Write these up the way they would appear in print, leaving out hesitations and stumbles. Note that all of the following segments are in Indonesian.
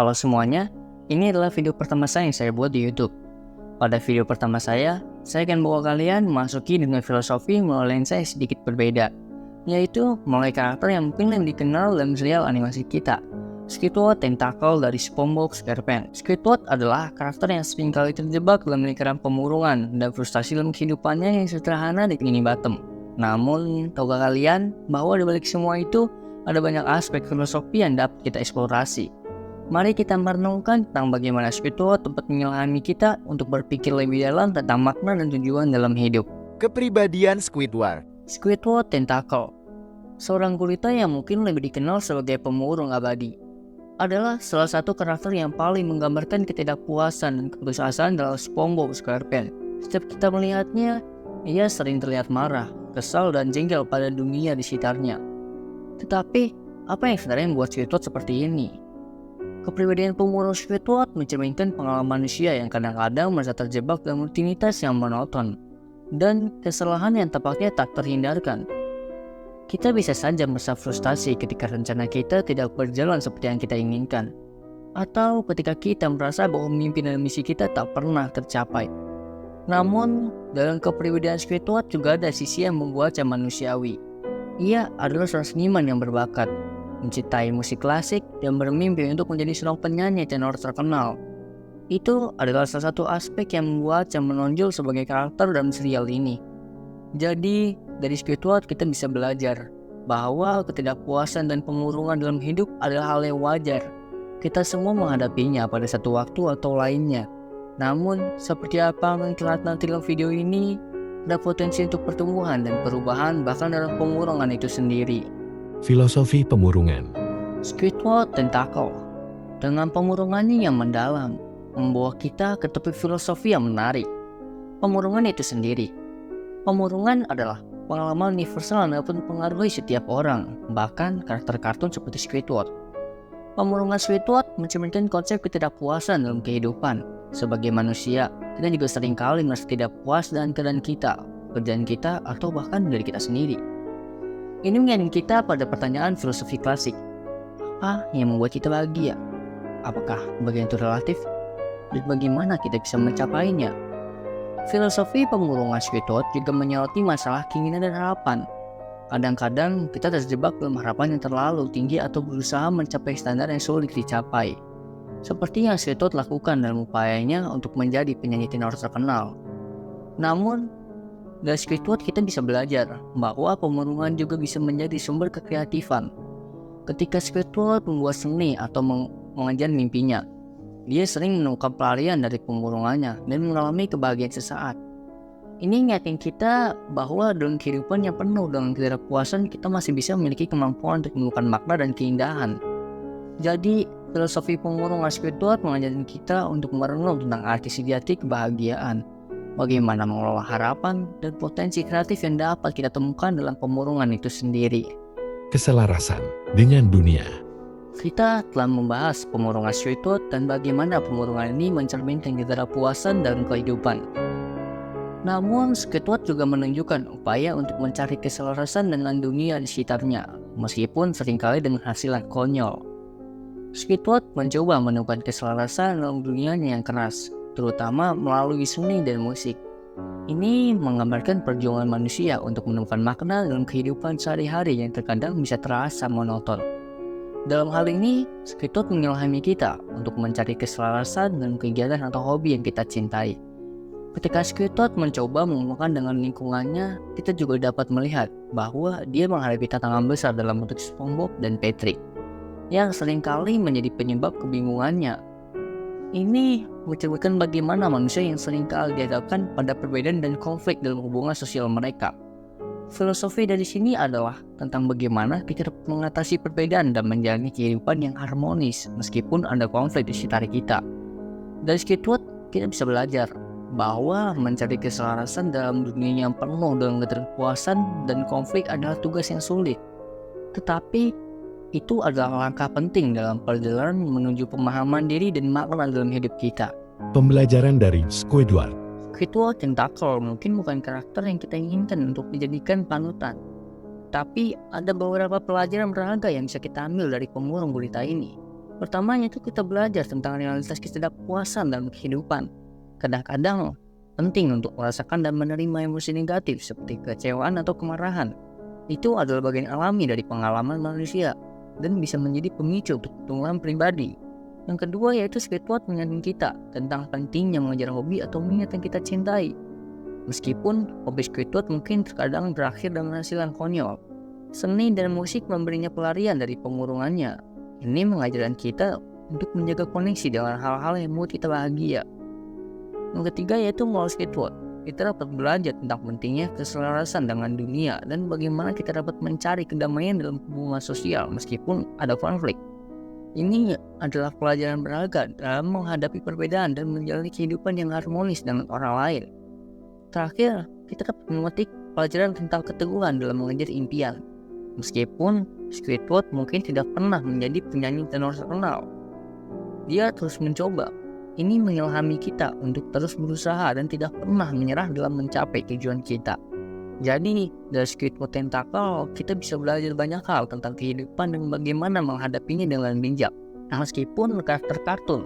Halo semuanya, ini adalah video pertama saya yang saya buat di YouTube. Pada video pertama saya akan bawa kalian memasuki dunia filosofi melalui lensa yang sedikit berbeda, yaitu melalui karakter yang mungkin lebih dikenal dalam serial animasi kita, Squidward Tentacle dari SpongeBob SquarePants. Squidward adalah karakter yang sering kali terjebak dalam lingkaran pemurungan dan frustasi dalam kehidupannya yang sederhana di Bikini Bottom. Namun, tahukah kalian bahwa di balik semua itu ada banyak aspek filosofi yang dapat kita eksplorasi? Mari kita merenungkan tentang bagaimana Squidward dapat mengilhami kita untuk berpikir lebih dalam tentang makna dan tujuan dalam hidup. Kepribadian Squidward. Squidward Tentacle, seorang gurita yang mungkin lebih dikenal sebagai pemurung abadi, adalah salah satu karakter yang paling menggambarkan ketidakpuasan dan keputusasaan dalam SpongeBob SquarePants. Setiap kita melihatnya, ia sering terlihat marah, kesal, dan jengkel pada dunia di sekitarnya. Tetapi, apa yang sebenarnya membuat Squidward seperti ini? Kepribadian pemurung Squidward mencerminkan pengalaman manusia yang kadang-kadang merasa terjebak dalam rutinitas yang monoton dan kesalahan yang tampaknya tak terhindarkan. Kita bisa saja merasa frustasi ketika rencana kita tidak berjalan seperti yang kita inginkan, atau ketika kita merasa bahwa mimpi dan misi kita tak pernah tercapai. Namun, dalam kepribadian Squidward juga ada sisi yang membuatnya manusiawi. Ia adalah seorang seniman yang berbakat, mencintai musik klasik, dan bermimpi untuk menjadi seorang penyanyi tenor terkenal. Itu adalah salah satu aspek yang membuatnya menonjol sebagai karakter dalam serial ini. Jadi, dari Squidward kita bisa belajar bahwa ketidakpuasan dan pemurungan dalam hidup adalah hal yang wajar. Kita semua menghadapinya pada satu waktu atau lainnya. Namun, seperti apa yang kita lihat nanti dalam video ini, ada potensi untuk pertumbuhan dan perubahan bahkan dalam pemurungan itu sendiri. Filosofi pemurungan. Squidward Tentacle, dengan pemurungannya yang mendalam, membawa kita ke topik filosofi yang menarik. Pemurungan itu sendiri. Pemurungan adalah pengalaman universal yang dapat mempengaruhi setiap orang, bahkan karakter kartun seperti Squidward. Pemurungan Squidward mencerminkan konsep ketidakpuasan dalam kehidupan. Sebagai manusia, kita juga seringkali merasa tidak puas dengan keadaan kita, kerjaan kita, atau bahkan dari kita sendiri. Ini mengingatkan kita pada pertanyaan filosofi klasik. Apa yang membuat kita bahagia? Apakah bagian itu relatif? Dan bagaimana kita bisa mencapainya? Filosofi pemurungan Squidward juga menyoroti masalah keinginan dan harapan. Kadang-kadang kita terjebak dalam harapan yang terlalu tinggi atau berusaha mencapai standar yang sulit dicapai. Seperti yang Squidward lakukan dalam upayanya untuk menjadi penyanyi tenor terkenal. Namun, dari Squidward kita bisa belajar bahwa pemurungan juga bisa menjadi sumber kekreatifan. Ketika Squidward membuat seni atau mengejar mimpinya, dia sering menemukan pelarian dari pemurungannya dan mengalami kebahagiaan sesaat. Ini ngingetin kita bahwa dalam kehidupan yang penuh dengan ketidakpuasan, kita masih bisa memiliki kemampuan untuk menemukan makna dan keindahan. Jadi, filosofi pemurungan Squidward mengajarkan kita untuk merenung tentang arti sejati kebahagiaan, bagaimana mengelola harapan dan potensi kreatif yang dapat kita temukan dalam pemurungan itu sendiri. Keselarasan dengan dunia. Kita telah membahas pemurungan Squidward dan bagaimana pemurungan ini mencerminkan ketidakpuasan dalam kehidupan. Namun, Squidward juga menunjukkan upaya untuk mencari keselarasan dengan dunia di sekitarnya, meskipun seringkali dengan hasil yang konyol. Squidward mencoba menemukan keselarasan dalam dunianya yang keras, terutama melalui seni dan musik. Ini menggambarkan perjuangan manusia untuk menemukan makna dalam kehidupan sehari-hari yang terkadang bisa terasa monoton. Dalam hal ini, Squidward mengilhami kita untuk mencari keselarasan dalam kegiatan atau hobi yang kita cintai. Ketika Squidward mencoba mengemukakan dengan lingkungannya, kita juga dapat melihat bahwa dia menghadapi tantangan besar dalam bentuk SpongeBob dan Patrick, yang seringkali menjadi penyebab kebingungannya. Ini mencerminkan bagaimana manusia yang seringkali dihadapkan pada perbedaan dan konflik dalam hubungan sosial mereka. Filosofi dari sini adalah tentang bagaimana kita dapat mengatasi perbedaan dan menjalani kehidupan yang harmonis meskipun ada konflik di sekitar kita. Dari Squidward, kita bisa belajar bahwa mencari keselarasan dalam dunia yang penuh dengan ketidakpuasan dan konflik adalah tugas yang sulit. Tetapi, itu adalah langkah penting dalam perjalanan menuju pemahaman diri dan makna dalam hidup kita. Pembelajaran dari Squidward. Squidward Tentacle mungkin bukan karakter yang kita inginkan untuk dijadikan panutan. Tapi ada beberapa pelajaran berharga yang bisa kita ambil dari pemurung gurita ini. Pertamanya itu kita belajar tentang realitas ketidakpuasan dalam kehidupan. Kadang-kadang penting untuk merasakan dan menerima emosi negatif seperti kekecewaan atau kemarahan. Itu adalah bagian alami dari pengalaman manusia dan bisa menjadi pemicu untuk pertumbuhan pribadi. Yang kedua yaitu Squidward mengingatkan kita tentang pentingnya mengejar hobi atau minat yang kita cintai. Meskipun hobi Squidward mungkin terkadang berakhir dengan hasil yang konyol, seni dan musik memberinya pelarian dari pemurungannya. Ini mengajarkan kita untuk menjaga koneksi dengan hal-hal yang membuat kita bahagia. Yang ketiga yaitu melalui Squidward, kita dapat belajar tentang pentingnya keselarasan dengan dunia dan bagaimana kita dapat mencari kedamaian dalam hubungan sosial meskipun ada konflik. Ini adalah pelajaran berharga dalam menghadapi perbedaan dan menjalani kehidupan yang harmonis dengan orang lain. Terakhir, kita dapat memetik pelajaran tentang keteguhan dalam mengejar impian. Meskipun Squidward mungkin tidak pernah menjadi penyanyi tenor terkenal, dia terus mencoba. Ini mengilhami kita untuk terus berusaha dan tidak pernah menyerah dalam mencapai tujuan kita. Jadi, dari Squidward Tentacle, kita bisa belajar banyak hal tentang kehidupan dan bagaimana menghadapinya dengan bijak. Meskipun karakter kartun,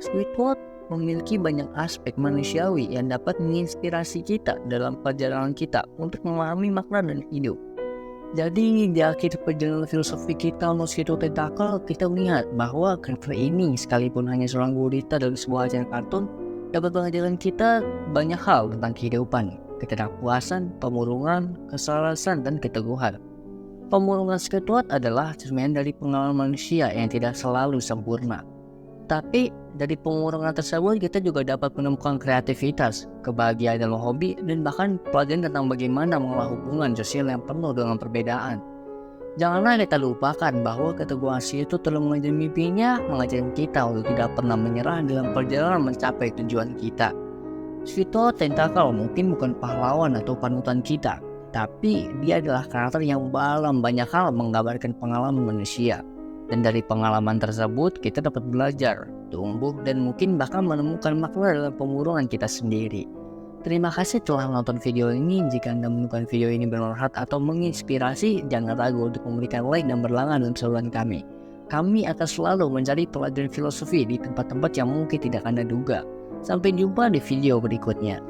Squidward memiliki banyak aspek manusiawi yang dapat menginspirasi kita dalam perjalanan kita untuk memahami makna dan hidup. Jadi di akhir perjalanan filosofi kita untuk Squidward Tentacle, kita melihat bahwa karakter ini sekalipun hanya seorang gurita dari sebuah acara kartun, dapat mengajarkan kita banyak hal tentang kehidupan, ketidakpuasan, pemurungan, keselarasan, dan keteguhan. Pemurungan Squidward adalah cerminan dari pengalaman manusia yang tidak selalu sempurna. Tapi dari pemurungan tersebut kita juga dapat menemukan kreativitas, kebahagiaan dalam hobi, dan bahkan pelajaran tentang bagaimana mengolah hubungan sosial yang penuh dengan perbedaan. Janganlah kita lupakan bahwa keteguhan itu telah mengajar mimpinya, mengajarkan kita untuk tidak pernah menyerah dalam perjalanan mencapai tujuan kita. Squidward Tentacle mungkin bukan pahlawan atau panutan kita, tapi dia adalah karakter yang dalam banyak hal menggambarkan pengalaman manusia. Dan dari pengalaman tersebut kita dapat belajar, tumbuh, dan mungkin bahkan menemukan makna dalam pemurungan kita sendiri. Terima kasih telah menonton video ini. Jika Anda menemukan video ini bermanfaat atau menginspirasi, jangan ragu untuk memberikan like dan berlangganan dalam saluran kami. Kami akan selalu mencari pelajaran filosofi di tempat-tempat yang mungkin tidak Anda duga. Sampai jumpa di video berikutnya.